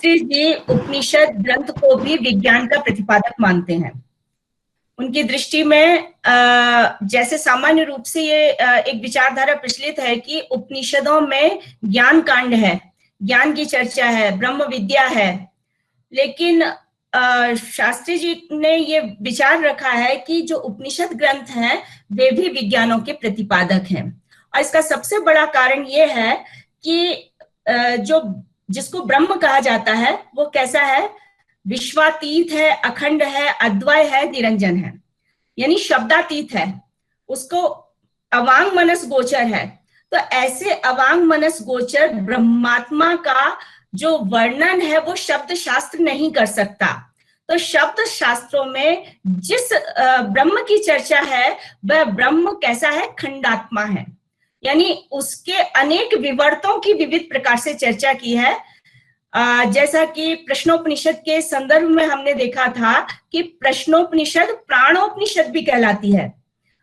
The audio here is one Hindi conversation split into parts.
शास्त्री जी उपनिषद ग्रंथ को भी विज्ञान का प्रतिपादक मानते हैं। उनकी दृष्टि में जैसे सामान्य रूप से ये एक विचारधारा प्रचलित है कि उपनिषदों में ज्ञान कांड है, ज्ञान की चर्चा है, ब्रह्म विद्या है, लेकिन शास्त्री जी ने ये विचार रखा है कि जो उपनिषद ग्रंथ हैं वे भी विज्ञानों के प्रतिपादक हैं। और इसका सबसे बड़ा कारण ये है कि जो जिसको ब्रह्म कहा जाता है वो कैसा है, विश्वातीत है, अखंड है, अद्वय है, निरंजन है, यानी शब्दातीत है, उसको अवांग मनस गोचर है। तो ऐसे अवांग मनस गोचर ब्रह्मात्मा का जो वर्णन है वो शब्द शास्त्र नहीं कर सकता। तो शब्द शास्त्रों में जिस ब्रह्म की चर्चा है वह ब्रह्म कैसा है, खंडात्मा है, यानी उसके अनेक विवर्तों की विविध प्रकार से चर्चा की है। जैसा कि प्रश्नोपनिषद के संदर्भ में हमने देखा था कि प्रश्नोपनिषद प्राणोपनिषद भी कहलाती है,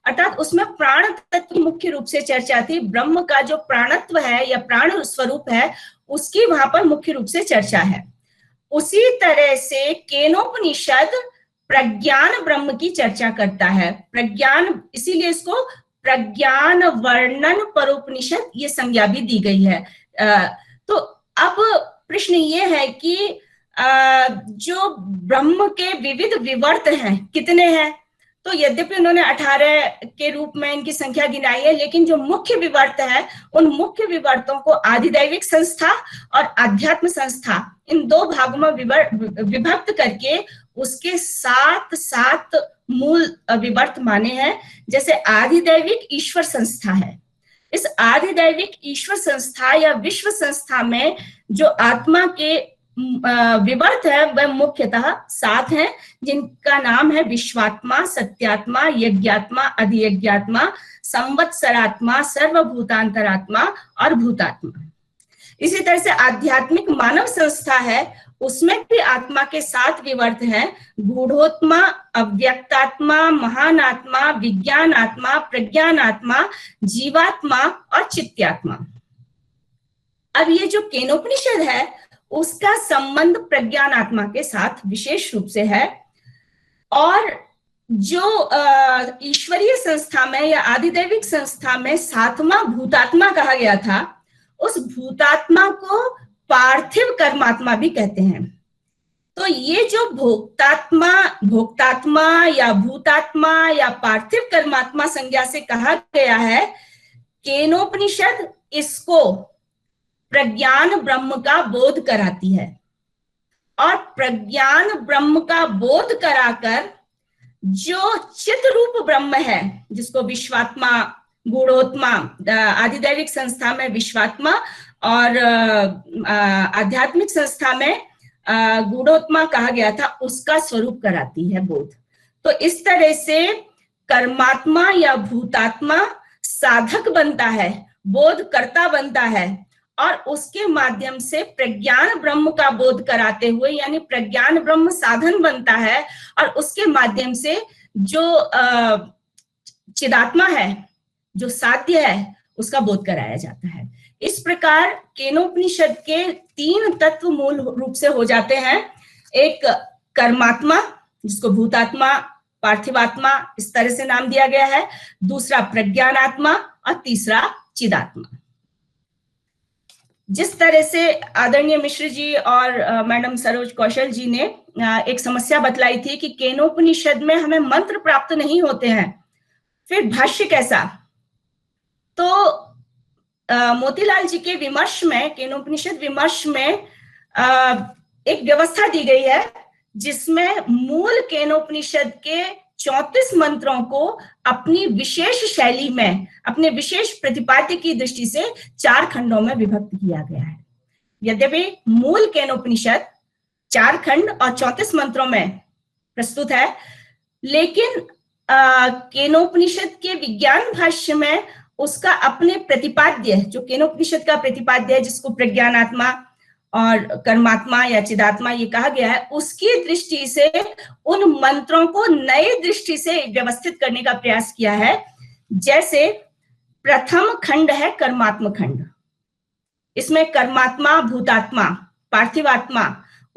अर्थात उसमें प्राण तत्व की मुख्य रूप से चर्चा थी। ब्रह्म का जो प्राणत्व है या प्राण स्वरूप है उसकी वहां पर मुख्य रूप से चर्चा है। उसी तरह से केनोपनिषद प्रज्ञान ब्रह्म की चर्चा करता है। प्रज्ञान, इसीलिए इसको प्रज्ञान वर्णन परोपनिषद ये संज्ञा भी दी गई है। तो अब प्रश्न ये है कि जो ब्रह्म के विविध विवर्त हैं कितने हैं, तो यद्यपि उन्होंने 18 के रूप में इनकी संख्या गिनाई है, लेकिन जो मुख्य विवर्त है उन मुख्य विवर्तों को आधिदैविक संस्था और अध्यात्म संस्था इन दो भागों में विभक्त करके उसके 7 मूल विवर्त माने हैं। जैसे आधिदैविक ईश्वर संस्था है, इस आधिदैविक ईश्वर संस्था या विश्व संस्था में जो आत्मा के विवर्त है वह मुख्यतः 7 हैं, जिनका नाम है विश्वात्मा, सत्यात्मा, यज्ञात्मा, अधियज्ञात्मा, संवत्सरात्मा, सर्वभूतांतरात्मा और भूतात्मा। इसी तरह से आध्यात्मिक मानव संस्था है, उसमें भी आत्मा के 7 विवर्त हैं, गूढ़ोत्मा, अव्यक्तात्मा, महानात्मा, विज्ञानात्मा, प्रज्ञानात्मा, जीवात्मा और चित्त्यात्मा। अब ये जो केनोपनिषद है उसका संबंध प्रज्ञानात्मा के साथ विशेष रूप से है, और जो ईश्वरीय संस्था में या आधिदैविक संस्था में 7वां भूतात्मा कहा गया था, उस भूतात्मा को पार्थिव कर्मात्मा भी कहते हैं। तो ये जो भोक्तात्मा या भूतात्मा या पार्थिव कर्मात्मा संज्ञा से कहा गया है, केनोपनिषद इसको प्रज्ञान ब्रह्म का बोध कराती है, और प्रज्ञान ब्रह्म का बोध कराकर जो चित रूप ब्रह्म है, जिसको विश्वात्मा, गूढ़ोत्मा, आधिदैविक संस्था में विश्वात्मा और आध्यात्मिक संस्था में गूढ़ोत्मा कहा गया था, उसका स्वरूप कराती है बोध। तो इस तरह से कर्मात्मा या भूतात्मा साधक बनता है, बोधकर्ता बनता है, और उसके माध्यम से प्रज्ञान ब्रह्म का बोध कराते हुए, यानी प्रज्ञान ब्रह्म साधन बनता है, और उसके माध्यम से जो चिदात्मा है, जो साध्य है, उसका बोध कराया जाता है। इस प्रकार केनोपनिषद के 3 तत्व मूल रूप से हो जाते हैं। एक कर्मात्मा, जिसको भूतात्मा, पार्थिवात्मा इस तरह से नाम दिया गया है, दूसरा प्रज्ञानात्मा और तीसरा चिदात्मा। जिस तरह से आदरणीय मिश्र जी और मैडम सरोज कौशल जी ने एक समस्या बतलाई थी कि केनोपनिषद में हमें मंत्र प्राप्त नहीं होते हैं, फिर भाष्य कैसा? तो मोतीलाल जी के विमर्श में, केनोपनिषद विमर्श में एक व्यवस्था दी गई है जिसमें मूल केनोपनिषद के 34 मंत्रों को अपनी विशेष शैली में, अपने विशेष प्रतिपाद्य की दृष्टि से 4 खंडों में विभक्त किया गया है। यद्यपि मूल केनोपनिषद 4 खंड और 34 मंत्रों में प्रस्तुत है, लेकिन केनोपनिषद के विज्ञान भाष्य में उसका अपने प्रतिपाद्य, जो केनोपनिषद का प्रतिपाद्य है, जिसको प्रज्ञानात्मा और कर्मात्मा या चिदात्मा ये कहा गया है, उसकी दृष्टि से उन मंत्रों को नए दृष्टि से व्यवस्थित करने का प्रयास किया है। जैसे प्रथम खंड है कर्मात्म खंड, इसमें कर्मात्मा, भूतात्मा, पार्थिवात्मा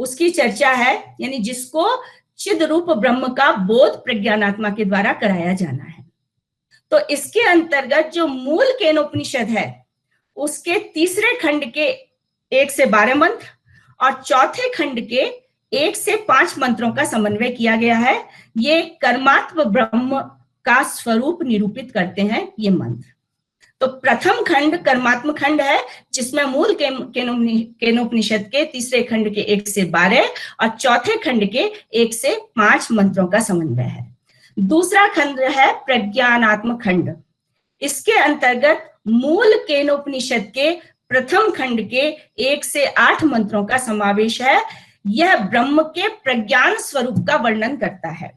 उसकी चर्चा है, यानी जिसको चिद रूप ब्रह्म का बोध प्रज्ञानात्मा के द्वारा कराया जाना है। तो इसके अंतर्गत जो मूल केनोपनिषद है उसके तीसरे खंड के 1 से 12 मंत्र और चौथे खंड के 1 से 5 मंत्रों का समन्वय किया गया है। ये कर्मात्म ब्रह्म का स्वरूप निरूपित करते हैं ये मंत्र। तो प्रथम खंड कर्मात्म खंड है, जिसमें मूल केनोपनिषद के तीसरे खंड के 1 से 12 और चौथे खंड के 1 से 5 मंत्रों का समन्वय है। दूसरा खंड है प्रज्ञानात्म खंड। इसके अंतर्गत मूल केनोपनिषद के प्रथम खंड के 1 से 8 मंत्रों का समावेश है। यह ब्रह्म के प्रज्ञान स्वरूप का वर्णन करता है।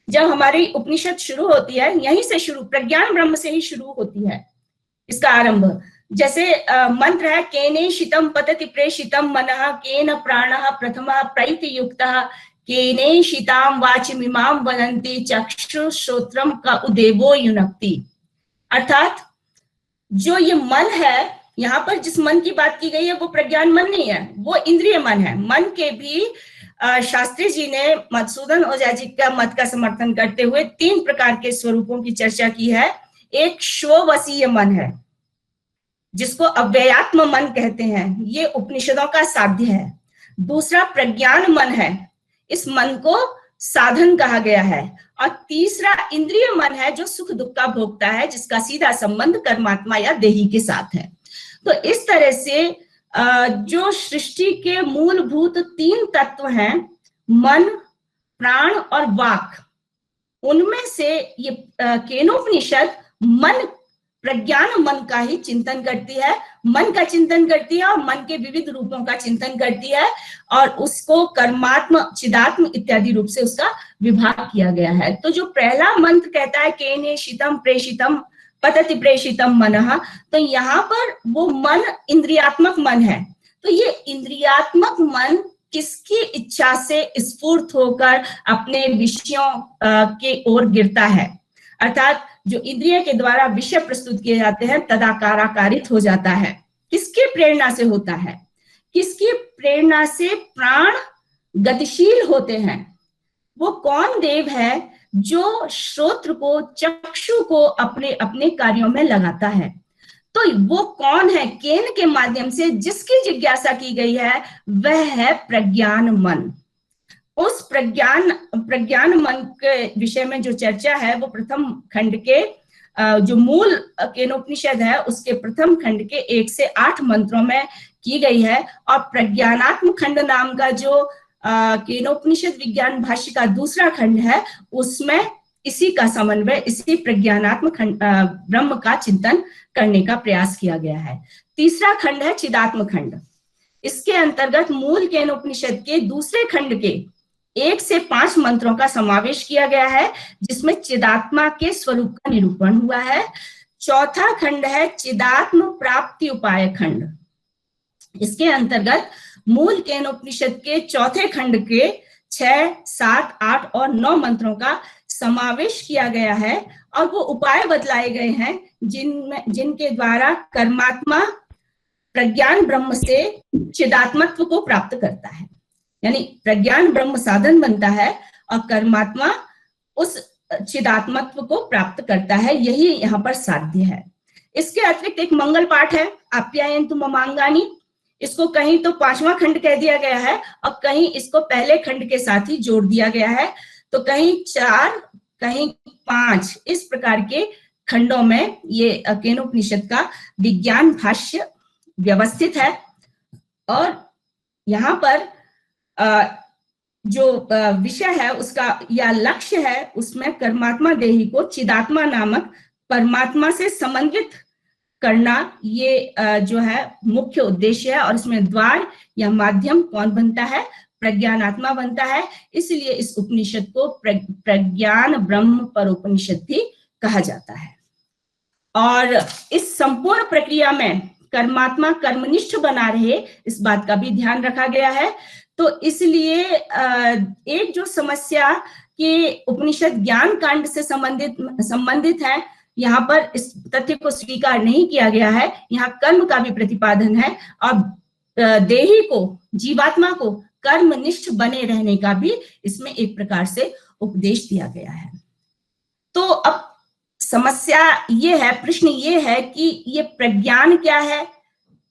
जब हमारी उपनिषद शुरू होती है, यहीं से शुरू, प्रज्ञान ब्रह्म से ही शुरू होती है इसका आरंभ। जैसे मंत्र है, केने शितम पतति प्रेषितम मनः केन प्राणः प्रथमः प्रैतियुक्तः केने शिताम वाचमिमाम वदन्ति चक्षुश्रोत्रम का उदेवो युनक्ति। अर्थात जो ये मन है, यहाँ पर जिस मन की बात की गई है वो प्रज्ञान मन नहीं है, वो इंद्रिय मन है। मन के भी शास्त्री जी ने मधुसूदन ओझा जी का मत का समर्थन करते हुए 3 प्रकार के स्वरूपों की चर्चा की है। एक श्ववसीय मन है, जिसको अव्ययात्म मन कहते हैं, ये उपनिषदों का साध्य है। दूसरा प्रज्ञान मन है, इस मन को साधन कहा गया है। और तीसरा इंद्रिय मन है, जो सुख दुख का भोगता है, जिसका सीधा संबंध कर्मात्मा या देही के साथ है। तो इस तरह से जो सृष्टि के मूलभूत 3 तत्व हैं, मन, प्राण और वाक, उनमें से ये केनोपनिषद मन, प्रज्ञान मन का ही चिंतन करती है, मन का चिंतन करती है और मन के विविध रूपों का चिंतन करती है, और उसको कर्मात्म, चिदात्म इत्यादि रूप से उसका विभाग किया गया है। तो जो पहला मंत्र कहता है केने शितम प्रेषितम पतति प्रेषितम मनः, तो यहाँ पर वो मन इंद्रियात्मक मन है। तो ये इंद्रियात्मक मन किसकी इच्छा से स्फूर्त होकर अपने विषयों के ओर गिरता है, अर्थात जो इंद्रिय के द्वारा विषय प्रस्तुत किए जाते हैं तदाकाराकारित हो जाता है। किसकी प्रेरणा से होता है? किसकी प्रेरणा से प्राण गतिशील होते हैं? वो कौन देव है जो श्रोत्र को, चक्षु को अपने अपने कार्यों में लगाता है? तो वो कौन है? केन के माध्यम से जिसकी जिज्ञासा की गई है वह है प्रज्ञान मन। उस प्रज्ञान मन के विषय में जो चर्चा है वो प्रथम खंड के जो मूल केनोपनिषद है उसके प्रथम खंड के 1 से 8 मंत्रों में की गई है। और प्रज्ञानात्म खंड नाम का जो केनोपनिषद विज्ञान भाष्य का दूसरा खंड है, उसमें इसी का समन्वय, इसी प्रज्ञानात्म खंड ब्रह्म का चिंतन करने का प्रयास किया गया है। तीसरा खंड है चिदात्म खंड। इसके अंतर्गत मूल केनोपनिषद के दूसरे खंड के 1 से 5 मंत्रों का समावेश किया गया है, जिसमें चिदात्मा के स्वरूप का निरूपण हुआ है। चौथा खंड है चिदात्म प्राप्ति उपाय खंड। इसके अंतर्गत मूल केनोपनिषद के चौथे खंड के 6, 7, 8 और 9 मंत्रों का समावेश किया गया है, और वो उपाय बतलाए गए हैं जिनके द्वारा कर्मात्मा प्रज्ञान ब्रह्म से चिदात्मत्व को प्राप्त करता है। यानी प्रज्ञान ब्रह्म साधन बनता है और कर्मात्मा उस चिदात्मत्व को प्राप्त करता है। यही यहाँ पर साध्य है। इसके अतिरिक्त एक मंगल पाठ है, आप्यायन्तु ममांगानि। इसको कहीं तो 5वां खंड कह दिया गया है और कहीं इसको पहले खंड के साथ ही जोड़ दिया गया है। तो कहीं 4, कहीं 5, इस प्रकार के खंडों में ये केनोपनिषद का विज्ञान भाष्य व्यवस्थित है। और यहाँ पर जो विषय है उसका या लक्ष्य है, उसमें कर्मात्मा देही को चिदात्मा नामक परमात्मा से समन्वित करना, ये जो है मुख्य उद्देश्य है। और इसमें द्वार या माध्यम कौन बनता है? प्रज्ञानात्मा बनता है। इसलिए इस उपनिषद को प्रज्ञान ब्रह्म परोपनिषद भी कहा जाता है। और इस संपूर्ण प्रक्रिया में कर्मात्मा कर्मनिष्ठ बना रहे, इस बात का भी ध्यान रखा गया है। तो इसलिए एक जो समस्या कि उपनिषद ज्ञान कांड से संबंधित है, यहाँ पर इस तथ्य को स्वीकार नहीं किया गया है। यहाँ कर्म का भी प्रतिपादन है और देही को, जीवात्मा को कर्मनिष्ठ बने रहने का भी इसमें एक प्रकार से उपदेश दिया गया है। तो अब समस्या ये है, प्रश्न ये है कि ये प्रज्ञान क्या है,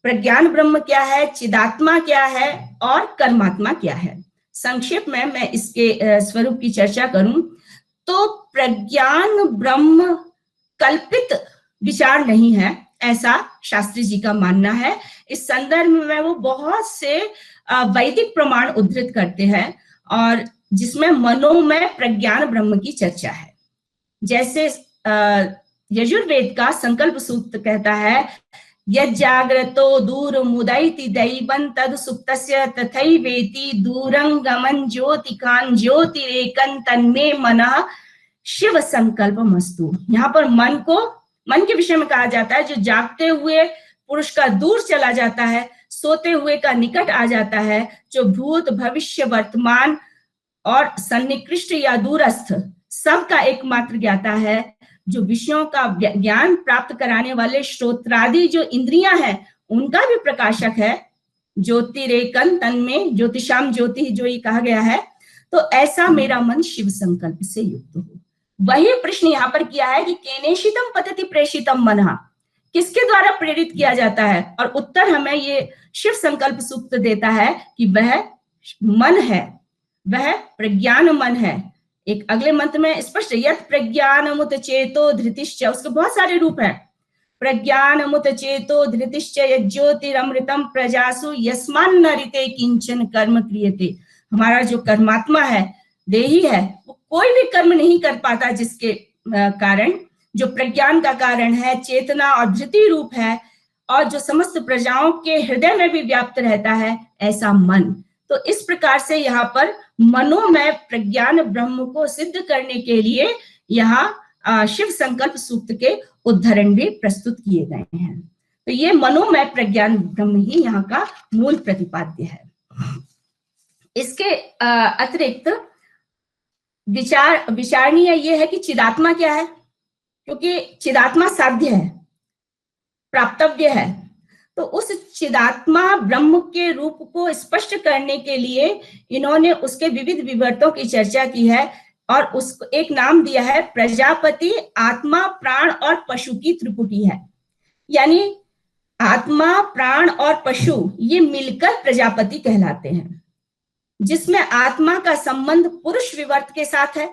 प्रज्ञान ब्रह्म क्या है, चिदात्मा क्या है और कर्मात्मा क्या है। संक्षेप में मैं इसके स्वरूप की चर्चा करूं तो प्रज्ञान ब्रह्म कल्पित विचार नहीं है, ऐसा शास्त्री जी का मानना है। इस संदर्भ में वो बहुत से वैदिक प्रमाण उद्धृत करते हैं और जिसमें मनोमय प्रज्ञान ब्रह्म की चर्चा है। जैसे यजुर्वेद का संकल्प सूक्त कहता है, यज्जाग्रतो दूर मुदैति दैवं तद सुप्तस्य तथैवेति दूरं गमन ज्योतिकान ज्योतिरेकं तन्मे मनः शिव संकल्पमस्तु। यहाँ पर मन के विषय में कहा जाता है, जो जागते हुए पुरुष का दूर चला जाता है, सोते हुए का निकट आ जाता है, जो भूत भविष्य वर्तमान और सन्निकृष्ट या दूरस्थ सबका एकमात्र ज्ञाता है, जो विषयों का ज्ञान प्राप्त कराने वाले श्रोत्रादि जो इंद्रियां हैं उनका भी प्रकाशक है, ज्योतिरेकन तन्मे ज्योतिषाम ज्योति जो ये कहा गया है। तो ऐसा मेरा मन शिव संकल्प से युक्त हो। वही प्रश्न यहाँ पर किया है कि केनेशितम पतति प्रेषितम मनः, किसके द्वारा प्रेरित किया जाता है, और उत्तर हमें ये शिव संकल्प सूक्त देता है कि वह मन है, वह प्रज्ञान मन है। एक अगले मंत्र में स्पष्ट, यत् प्रज्ञानमुत चेतो धृतिश्च, उसके बहुत सारे रूप हैं। प्रज्ञानमुत चेतो धृतिश्च यज्योतिरमृतम प्रजासु यस्मान्न ऋते किंचन कर्म क्रियते। हमारा जो कर्मात्मा है, देही है, वो कोई भी कर्म नहीं कर पाता, जिसके कारण जो प्रज्ञान का कारण है, चेतना और धृति रूप है, और जो समस्त प्रजाओं के हृदय में भी व्याप्त रहता है, ऐसा मन। तो इस प्रकार से यहाँ पर मनोमय प्रज्ञान ब्रह्म को सिद्ध करने के लिए यहाँ शिव संकल्प सूक्त के उदाहरण भी प्रस्तुत किए गए हैं। तो ये मनोमय प्रज्ञान ब्रह्म ही यहाँ का मूल प्रतिपाद्य है। इसके अतिरिक्त विचारणीय ये है कि चिदात्मा क्या है, क्योंकि चिदात्मा साध्य है, प्राप्तव्य है। तो उस चिदात्मा ब्रह्म के रूप को स्पष्ट करने के लिए इन्होंने उसके विविध विवर्तों की चर्चा की है और उसको एक नाम दिया है, प्रजापति, आत्मा, प्राण और पशु की त्रिपुटी है। यानी आत्मा, प्राण और पशु ये मिलकर प्रजापति कहलाते हैं, जिसमें आत्मा का संबंध पुरुष विवर्त के साथ है,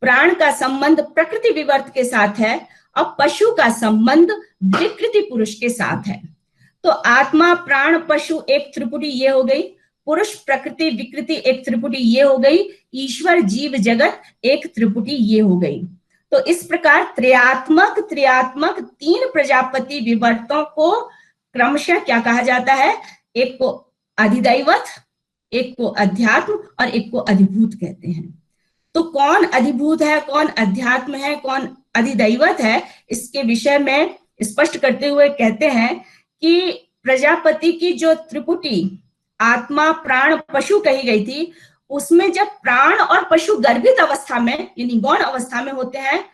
प्राण का संबंध प्रकृति विवर्त के साथ है और पशु का संबंध विकृति पुरुष के साथ है। तो आत्मा, प्राण, पशु एक त्रिपुटी ये हो गई, पुरुष, प्रकृति, विकृति एक त्रिपुटी ये हो गई, ईश्वर, जीव, जगत एक त्रिपुटी ये हो गई। तो इस प्रकार त्रियात्मक तीन प्रजापति विवर्तों को क्रमशः क्या कहा जाता है, एक को अधिदैवत, एक को अध्यात्म और एक को अधिभूत कहते हैं। तो कौन अधिभूत है, कौन अध्यात्म है, कौन अधिदैवत है, इसके विषय में स्पष्ट करते हुए कहते हैं कि प्रजापति की जो त्रिपुटी आत्मा, प्राण, पशु कही गई थी, उसमें जब प्राण और पशु गर्भित अवस्था में यानी गौण अवस्था में होते हैं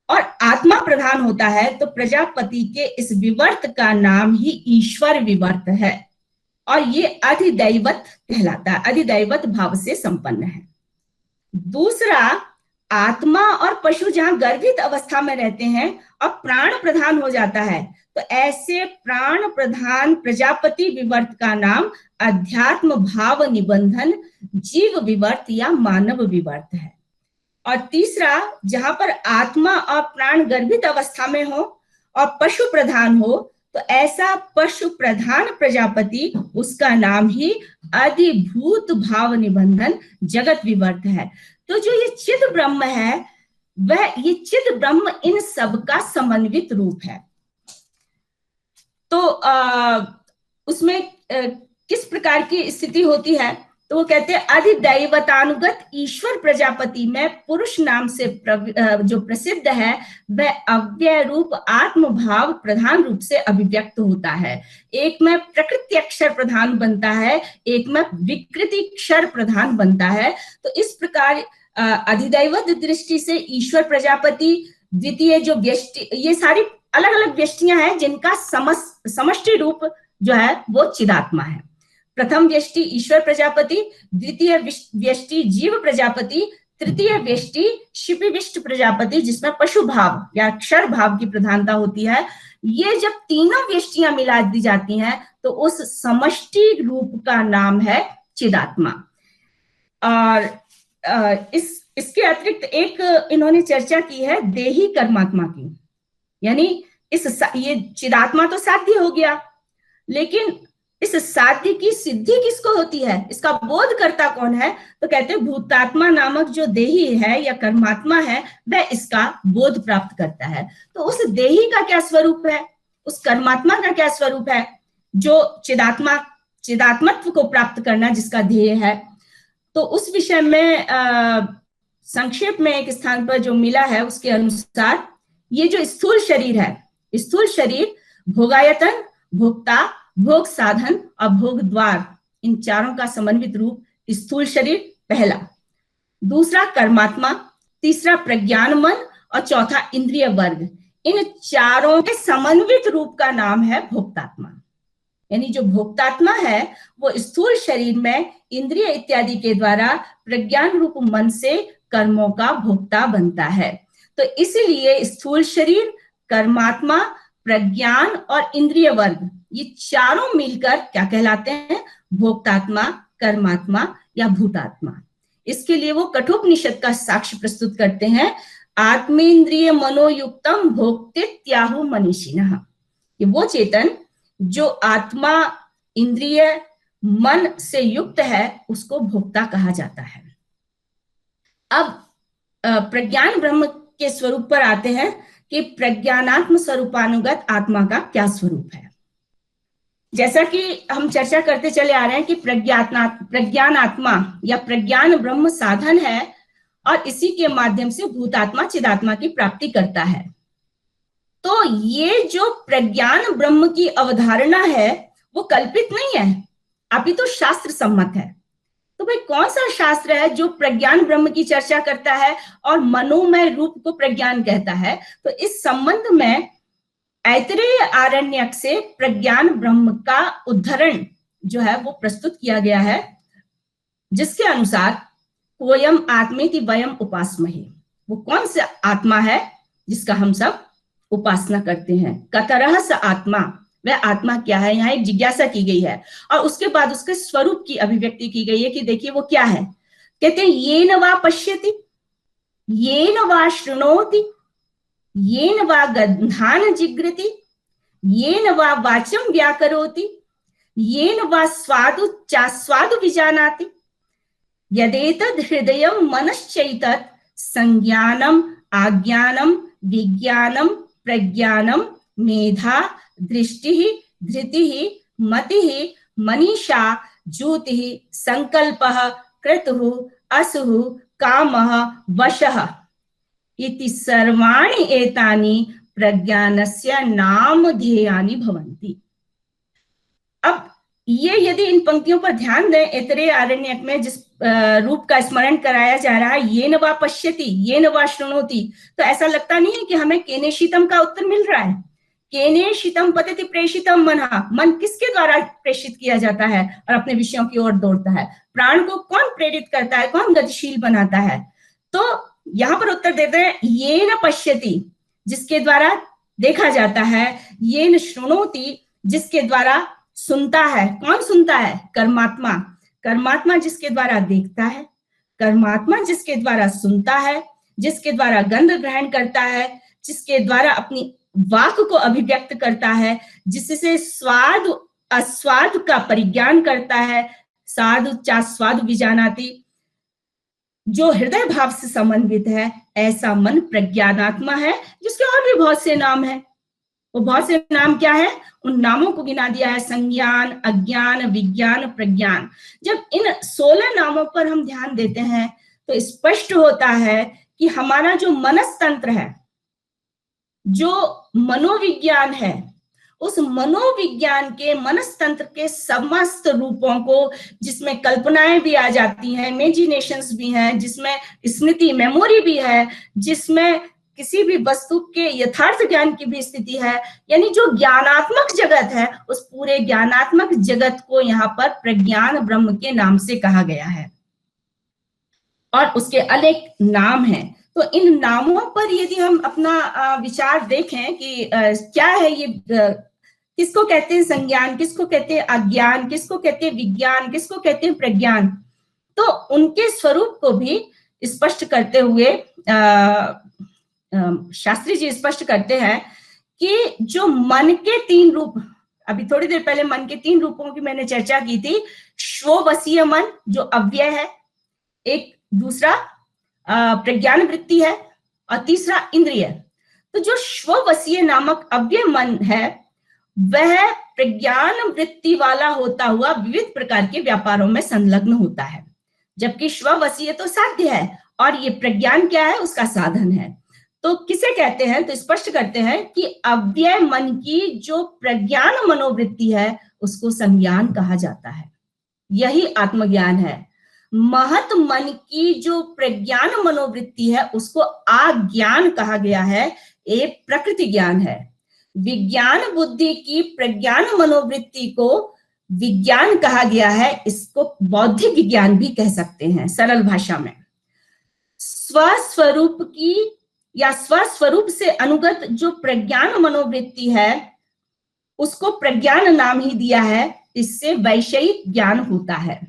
और आत्मा प्रधान होता है, तो प्रजापति के इस विवर्त का नाम ही ईश्वर विवर्त है और ये अधिदैवत कहलाता है, अधिदैवत भाव से संपन्न है। दूसरा, आत्मा और पशु जहां गर्भित अवस्था में रहते हैं और प्राण प्रधान हो जाता है, तो ऐसे प्राण प्रधान प्रजापति विवर्त का नाम अध्यात्म भाव निबंधन जीव विवर्त या मानव विवर्त है। और तीसरा, जहां पर आत्मा और प्राण गर्भित अवस्था में हो और पशु प्रधान हो, तो ऐसा पशु प्रधान प्रजापति, उसका नाम ही अधिभूत भाव निबंधन जगत विवर्त है। तो जो ये चिद ब्रह्म है, वह ये चिद ब्रह्म इन सब का समन्वित रूप है। तो उसमें किस प्रकार की स्थिति होती है, तो वो कहते हैं अधिदैवतानुगत ईश्वर प्रजापति में पुरुष नाम से जो प्रसिद्ध है, वह अव्यय रूप आत्म भाव प्रधान रूप से अभिव्यक्त होता है। एक में प्रकृति अक्षर प्रधान बनता है, एक में विकृति अक्षर प्रधान बनता है। तो इस प्रकार अधिदैवत दृष्टि से ईश्वर प्रजापति, द्वितीय जो व्यष्टि, ये सारी अलग अलग व्यष्टियां हैं जिनका समष्टि रूप जो है वो चिदात्मा है। प्रथम व्यष्टि ईश्वर प्रजापति, द्वितीय व्यष्टि जीव प्रजापति, तृतीय व्यष्टि शिपिविष्ट प्रजापति, जिसमें पशु भाव या क्षर भाव की प्रधानता होती है। ये जब तीनों व्यष्टियां मिला दी जाती हैं तो उस समष्टि रूप का नाम है चिदात्मा। और इसके अतिरिक्त एक इन्होंने चर्चा की है देही कर्मात्मा की, यानी ये चिदात्मा तो साध्य हो गया, लेकिन इस साध्य की सिद्धि किसको होती है, इसका बोध करता कौन है? तो कहते हैं भूतात्मा नामक जो देही है या कर्मात्मा है वह इसका बोध प्राप्त करता है। तो उस देही का क्या स्वरूप है, उस कर्मात्मा का क्या स्वरूप है जो चिदात्मत्व को प्राप्त करना जिसका ध्येय है? तो उस विषय में संक्षेप में एक स्थान पर जो मिला है उसके अनुसार ये जो स्थूल शरीर है, स्थूल शरीर भोगायतन, भोक्ता, भोग साधन और भोग द्वार, इन चारों का समन्वित रूप स्थूल शरीर पहला, दूसरा कर्मात्मा, तीसरा प्रज्ञान मन और चौथा इंद्रिय वर्ग, इन चारों के समन्वित रूप का नाम है भोक्तात्मा। यानी जो भोक्तात्मा है वो स्थूल शरीर में इंद्रिय इत्यादि के द्वारा प्रज्ञान रूप मन से कर्मों का भोक्ता बनता है। तो इसलिए स्थूल शरीर, कर्मात्मा, प्रज्ञान और इंद्रिय वर्ग, ये चारों मिलकर क्या कहलाते हैं? भोक्तात्मा, कर्मात्मा या भूतात्मा। इसके लिए वो कठोपनिषद का साक्ष्य प्रस्तुत करते हैं, आत्मेन्द्रिय मनोयुक्तम भोक्तेत्याहु मनीषिणः। ये वो चेतन जो आत्मा, इंद्रिय, मन से युक्त है उसको भोक्ता कहा जाता है। अब प्रज्ञान ब्रह्म के स्वरूप पर आते हैं कि प्रज्ञानात्म स्वरूपानुगत आत्मा का क्या स्वरूप है। जैसा कि हम चर्चा करते चले आ रहे हैं कि प्रज्ञान आत्मा या प्रज्ञान ब्रह्म साधन है और इसी के माध्यम से भूतात्मा चिदात्मा की प्राप्ति करता है। तो ये जो प्रज्ञान ब्रह्म की अवधारणा है वो कल्पित नहीं है, अपितु शास्त्र सम्मत है। तो भाई कौन सा शास्त्र है जो प्रज्ञान ब्रह्म की चर्चा करता है और मनोमय रूप को प्रज्ञान कहता है? तो इस संबंध में ऐतरेय आरण्यक से प्रज्ञान ब्रह्म का उद्धरण जो है वो प्रस्तुत किया गया है, जिसके अनुसार वयम आत्मेति वयम उपासमहे, वो कौन सा आत्मा है जिसका हम सब उपासना करते हैं। कतरह स आत्मा, वह आत्मा क्या है? यहाँ एक जिज्ञासा की गई है और उसके बाद उसके स्वरूप की अभिव्यक्ति की गई है कि देखिए वो क्या है। कहते हैं येन वा पश्यति, येन वा शृणोति, येन वा गन्धान जिग्रति, येन वा वाचं व्याकरोति, येन वा स्वादु विजानाति, यदेतद् हृदयं मनश्चैतत् संज्ञानम् आज्ञानम् विज्ञानम् प्रज्ञानम् मेधा दृष्टिः धृतिः मतिः मनीषा ज्योतिः संकल्पः क्रतुः असुः कामः वशः इति सर्वाणि एतानि प्रज्ञानस्य नामधेयानि भवन्ति। अब ये यदि इन पंक्तियों पर ध्यान दें, ऐतरेय आरण्यक में जिस रूप का स्मरण कराया जा रहा है, येन वा पश्यति, येन वा शृणोति, तो ऐसा लगता नहीं है कि हमें केनेशितम का उत्तर मिल रहा है। केनेशितम पतति प्रेषितम मनः, मन किसके द्वारा प्रेषित किया जाता है और अपने विषयों की ओर दौड़ता है? प्राण को कौन प्रेरित करता है, कौन गतिशील बनाता है? तो यहाँ पर उत्तर देते हैं येन पश्यति, जिसके द्वारा देखा जाता है, येन शृणोति, जिसके द्वारा सुनता है। कौन सुनता है? कर्मात्मा। कर्मात्मा जिसके द्वारा देखता है, कर्मात्मा जिसके द्वारा सुनता है, जिसके द्वारा गंध ग्रहण करता है, जिसके द्वारा अपनी वाक को अभिव्यक्त करता है, जिससे स्वाद अस्वाद का परिज्ञान करता है, साधु चास्वादु विजानाति, जो हृदय भाव से संबंधित है, ऐसा मन प्रज्ञानात्मा है, जिसके और भी बहुत से नाम है। वो बहुत से नाम क्या है? उन नामों को गिना दिया है, संज्ञान, अज्ञान, विज्ञान, प्रज्ञान। जब इन 16 नामों पर हम ध्यान देते हैं तो स्पष्ट होता है कि हमारा जो मनस्तंत्र है, जो मनोविज्ञान है, उस मनोविज्ञान के मनस्तंत्र के समस्त रूपों को, जिसमें कल्पनाएं भी आ जाती हैं, इमेजिनेशंस भी हैं, जिसमें स्मृति मेमोरी भी है, जिसमें किसी भी वस्तु के यथार्थ ज्ञान की भी स्थिति है, यानी जो ज्ञानात्मक जगत है उस पूरे ज्ञानात्मक जगत को यहाँ पर प्रज्ञान ब्रह्म के नाम से कहा गया है और उसके अनेक नाम हैं। तो इन नामों पर यदि हम अपना विचार देखें कि क्या है ये, किसको कहते हैं संज्ञान, किसको कहते हैं अज्ञान, किसको कहते हैं विज्ञान, किसको कहते हैं प्रज्ञान, तो उनके स्वरूप को भी स्पष्ट करते हुए शास्त्री जी स्पष्ट करते हैं कि जो मन के 3 रूप, अभी थोड़ी देर पहले मन के 3 रूपों की मैंने चर्चा की थी, श्ववसीय मन जो अव्यय है, एक दूसरा प्रज्ञान वृत्ति है और तीसरा इंद्रिय। तो जो श्ववसीय नामक अव्यय मन है वह प्रज्ञान वृत्ति वाला होता हुआ विविध प्रकार के व्यापारों में संलग्न होता है, जबकि श्ववसीय तो साध्य है और ये प्रज्ञान क्या है, उसका साधन है। तो किसे कहते हैं, तो स्पष्ट करते हैं कि अव्यय मन की जो प्रज्ञान मनोवृत्ति है उसको संज्ञान कहा जाता है, यही आत्मज्ञान है। महत मन की जो प्रज्ञान मनोवृत्ति है उसको आज्ञान कहा गया है, ये प्रकृति ज्ञान है। विज्ञान बुद्धि की प्रज्ञान मनोवृत्ति को विज्ञान कहा गया है, इसको बौद्धिक ज्ञान भी कह सकते हैं सरल भाषा में। स्वस्वरूप की या स्वस्वरूप से अनुगत जो प्रज्ञान मनोवृत्ति है उसको प्रज्ञान नाम ही दिया है, इससे वैषयिक ज्ञान होता है।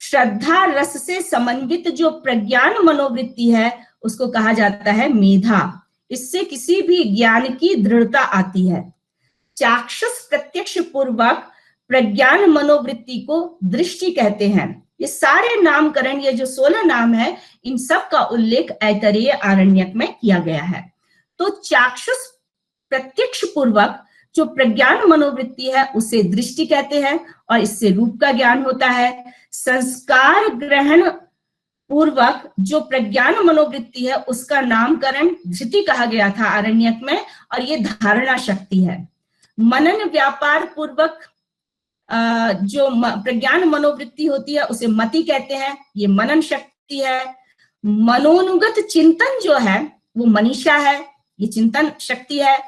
श्रद्धा रस से समन्वित जो प्रज्ञान मनोवृत्ति है उसको कहा जाता है मेधा, इससे किसी भी ज्ञान की दृढ़ता आती है। चाक्षुष प्रत्यक्ष पूर्वक प्रज्ञान मनोवृत्ति को दृष्टि कहते हैं। ये सारे नामकरण, ये जो 16 नाम है, इन सब का उल्लेख ऐतरेय आरण्यक में किया गया है। तो चाक्षुष प्रत्यक्ष पूर्वक जो प्रज्ञान मनोवृत्ति है उसे दृष्टि कहते हैं और इससे रूप का ज्ञान होता है। संस्कार ग्रहण पूर्वक जो प्रज्ञान मनोवृत्ति है उसका नामकरण धृति कहा गया था आरण्यक में, और ये धारणा शक्ति है। मनन व्यापार पूर्वक जो प्रज्ञान मनोवृत्ति होती है उसे मति कहते हैं, ये मनन शक्ति है। मनोनुगत चिंतन जो है वो मनीषा है, ये चिंतन शक्ति है।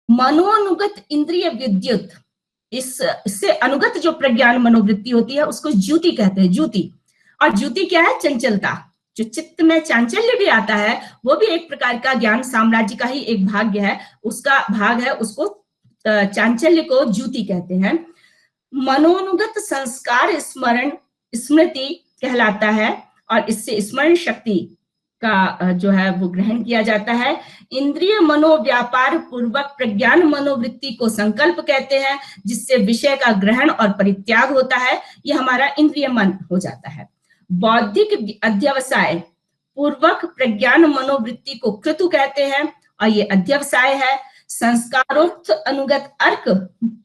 मनोनुगत इंद्रिय विद्युत, इससे अनुगत जो प्रज्ञान मनोवृत्ति होती है उसको ज्योति कहते हैं, ज्योति। और ज्योति क्या है, चंचलता। जो चित्त में चांचल्य भी आता है वो भी एक प्रकार का ज्ञान साम्राज्य का ही एक भाग्य है, उसका भाग है, उसको चांचल्य को ज्योति कहते हैं। मनोनुगत संस्कार स्मरण स्मृति कहलाता है और इससे स्मरण शक्ति का जो है वो ग्रहण किया जाता है। इंद्रिय मनोव्यापार पूर्वक प्रज्ञान मनोवृत्ति को संकल्प कहते हैं, जिससे विषय का ग्रहण और परित्याग होता है, ये हमारा इंद्रिय मन हो जाता है। बौद्धिक अध्यवसाय पूर्वक प्रज्ञान मनोवृत्ति को क्रतु कहते हैं और ये अध्यवसाय है। संस्कारोक्त अनुगत अर्क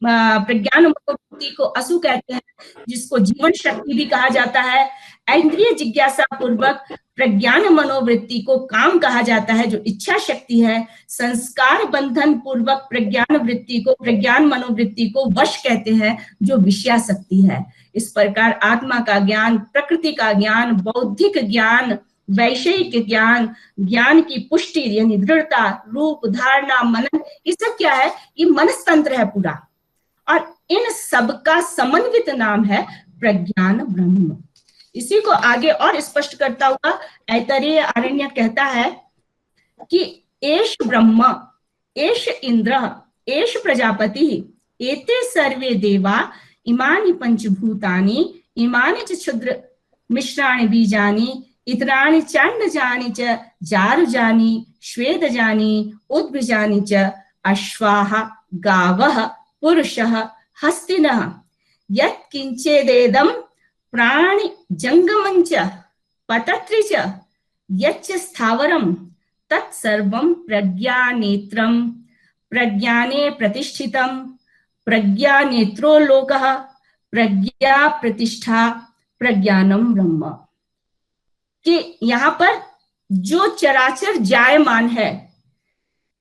प्रज्ञान मनोवृत्ति को असु कहते हैं, जिसको जीवन शक्ति भी कहा जाता है। इंद्रिय जिज्ञासा पूर्वक प्रज्ञान मनोवृत्ति को काम कहा जाता है, जो इच्छा शक्ति है। संस्कार बंधन पूर्वक प्रज्ञान वृत्ति को प्रज्ञान मनोवृत्ति को वश कहते हैं, जो विषयाशक्ति है। इस प्रकार आत्मा का ज्ञान, प्रकृति का ज्ञान, बौद्धिक ज्ञान, वैषयिक ज्ञान, ज्ञान की पुष्टि यानी दृढ़ता, रूप, धारणा, मनन, ये सब क्या है, ये मनस्तंत्र है पूरा, और इन सब का समन्वित नाम है प्रज्ञान ब्रह्म। इसी को आगे और स्पष्ट करता हुआ ऐतरेय आरण्यक कहता है कि एष ब्रह्म, एष इंद्र, एष प्रजापति, एते सर्वे देवा, इमानि पंचभूतानि, इमानि च क्षुद्र मिश्राणि बीजानि, इतराणि चाण्डजानि च जारुजानि, श्वेदजानि, उद्भिजानि च, अश्वाः, गावः, पुरुषः, हस्तिनः, यत् किंचेदेदं प्राणि जंगमंच पतत्रि च, यच्च स्थावरं तत्सर्वं प्रज्ञानेत्रं, प्रज्ञाने प्रतिष्ठितं, प्रज्ञानेत्रो लोकः, प्रज्ञा प्रतिष्ठा, प्रज्ञानम ब्रह्म। कि यहाँ पर जो चराचर जायमान है,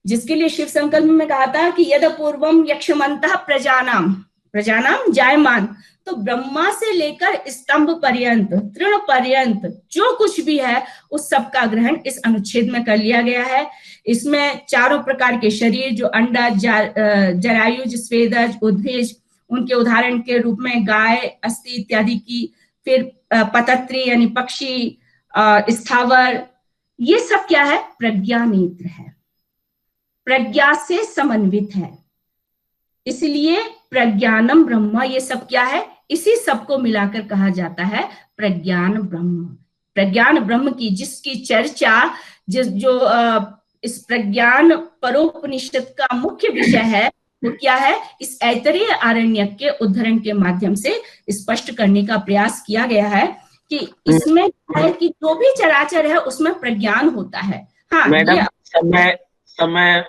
जिसके लिए शिव संकल्प में कहा था कि यद पूर्वम यक्षमंतः प्रजानाम, प्रजानाम जायमान, तो ब्रह्मा से लेकर स्तंभ पर्यंत, तृण पर्यंत जो कुछ भी है उस सब का ग्रहण इस अनुच्छेद में कर लिया गया है। इसमें चारों प्रकार के शरीर, जो अंडज, जरायुज, स्वेदज, उद्भिज, उनके उदाहरण के रूप में गाय, अस्थि इत्यादि की, फिर पतत्री यानी पक्षी, स्थावर, ये सब क्या है? प्रज्ञा नेत्र है, प्रज्ञा से समन्वित है, इसलिए प्रज्ञानम ब्रह्म, ये सब क्या है? इसी सब को मिलाकर कहा जाता है प्रज्ञान ब्रह्म। प्रज्ञान ब्रह्म की जिसकी चर्चा जो इस प्रज्ञान परोपनिषद का मुख्य विषय है, वो क्या है? इस ऐतरेय आरण्यक के उद्धरण के माध्यम से स्पष्ट करने का प्रयास किया गया है कि इसमें है कि जो भी चराचर है उसमें प्रज्ञान होता है। हाँ मैडम, समय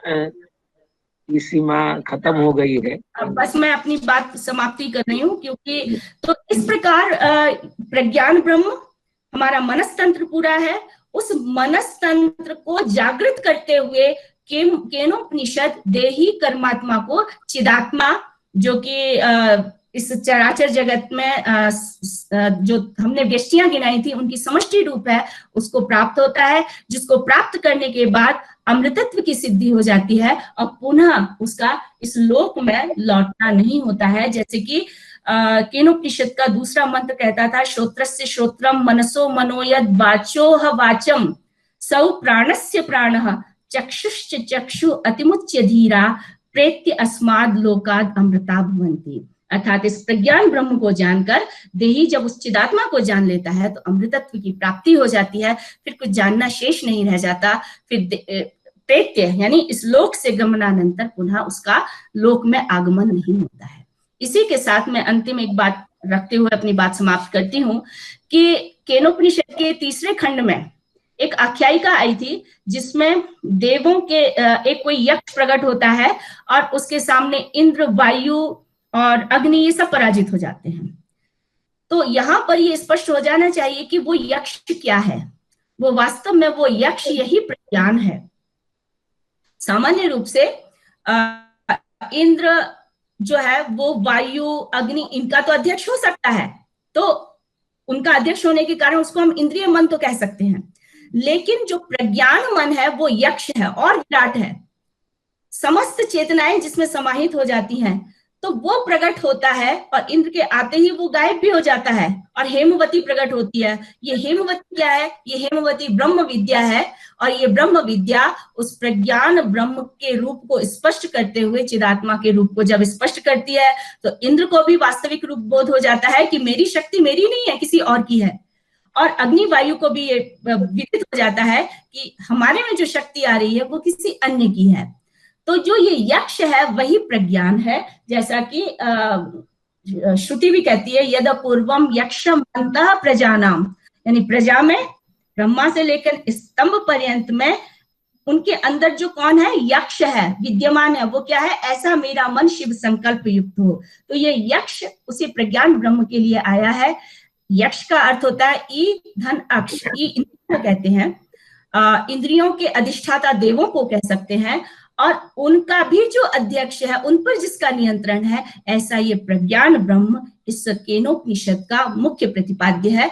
की सीमा खत्म हो गई है, बस मैं अपनी बात समाप्ति कर रही हूँ, क्योंकि तो इस प्रकार प्रज्ञान ब्रह्म हमारा मनस तंत्र पूरा है। उस मनस तंत्र को जागृत करते हुए केनोपनिषद देही कर्मात्मा को चिदात्मा, जो कि इस चराचर जगत में जो हमने व्यष्टियां गिनाई थी उनकी समष्टि रूप है, उसको प्राप्त होता है, जिसको प्राप्त करने के बाद अमृतत्व की सिद्धि हो जाती है और पुनः उसका इस लोक में लौटना नहीं होता है। जैसे कि केनोपनिषद का दूसरा मंत्र कहता था, श्रोत्रस्य श्रोत्रम मनसो मनोयद वाचोह वाचम सौ प्राणस्य प्राणः चक्षुश्च चक्षु अतिमुच्य धीरा प्रेत्य अस्माद लोकाद अमृता भवन्ति। अर्थात इस प्रज्ञान ब्रह्म को जानकर देही जब उस चिदात्मा को जान लेता है तो अमृतत्व की प्राप्ति हो जाती है, फिर कुछ जानना शेष नहीं रह जाता। फिर प्रेत्य यानी इस लोक से गमनानंतर पुनः उसका लोक में आगमन नहीं होता है। इसी के साथ मैं अंतिम एक बात रखते हुए अपनी बात समाप्त करती हूँ कि केनोपनिषद के तीसरे खंड में एक आख्यायिका आई थी जिसमें देवों के एक कोई यक्ष प्रकट होता है और उसके सामने इंद्र, वायु और अग्नि ये सब पराजित हो जाते हैं। तो यहां पर ये स्पष्ट हो जाना चाहिए कि वो यक्ष क्या है। वो वास्तव में वो यक्ष यही प्रज्ञान है। सामान्य रूप से इंद्र जो है वो वायु, अग्नि, इनका तो अध्यक्ष हो सकता है, तो उनका अध्यक्ष होने के कारण उसको हम इंद्रिय मन तो कह सकते हैं, लेकिन जो प्रज्ञान मन है वो यक्ष है और विराट है। समस्त चेतनाएं जिसमें समाहित हो जाती हैं, तो वो प्रकट होता है और इंद्र के आते ही वो गायब भी हो जाता है और हेमवती प्रकट होती है। ये हेमवती क्या है? ये हेमवती ब्रह्म विद्या है और ये ब्रह्म विद्या उस प्रज्ञान ब्रह्म के रूप को स्पष्ट करते हुए चिदात्मा के रूप को जब स्पष्ट करती है तो इंद्र को भी वास्तविक रूप बोध हो जाता है कि मेरी शक्ति मेरी नहीं है, किसी और की है। और अग्नि वायु को भी ये विदित हो जाता है कि हमारे में जो शक्ति आ रही है वो किसी अन्य की है। तो जो ये यक्ष है वही प्रज्ञान है, जैसा कि श्रुति भी कहती है, यद पूर्वम यक्षम अंतः प्रजानाम, यानी प्रजा में ब्रह्मा से लेकर स्तंभ पर्यंत में उनके अंदर जो कौन है? यक्ष है, विद्यमान है। वो क्या है? ऐसा मेरा मन शिव संकल्प युक्त हो। तो ये यक्ष उसी प्रज्ञान ब्रह्म के लिए आया है। यक्ष का अर्थ होता है ई धन अक्ष, ई इंद्रियों को कहते हैं, इंद्रियों के अधिष्ठाता देवों को कह सकते हैं, और उनका भी जो अध्यक्ष है, उन पर जिसका नियंत्रण है, ऐसा ये प्रज्ञान ब्रह्म इस केनोपनिषद का मुख्य प्रतिपाद्य है।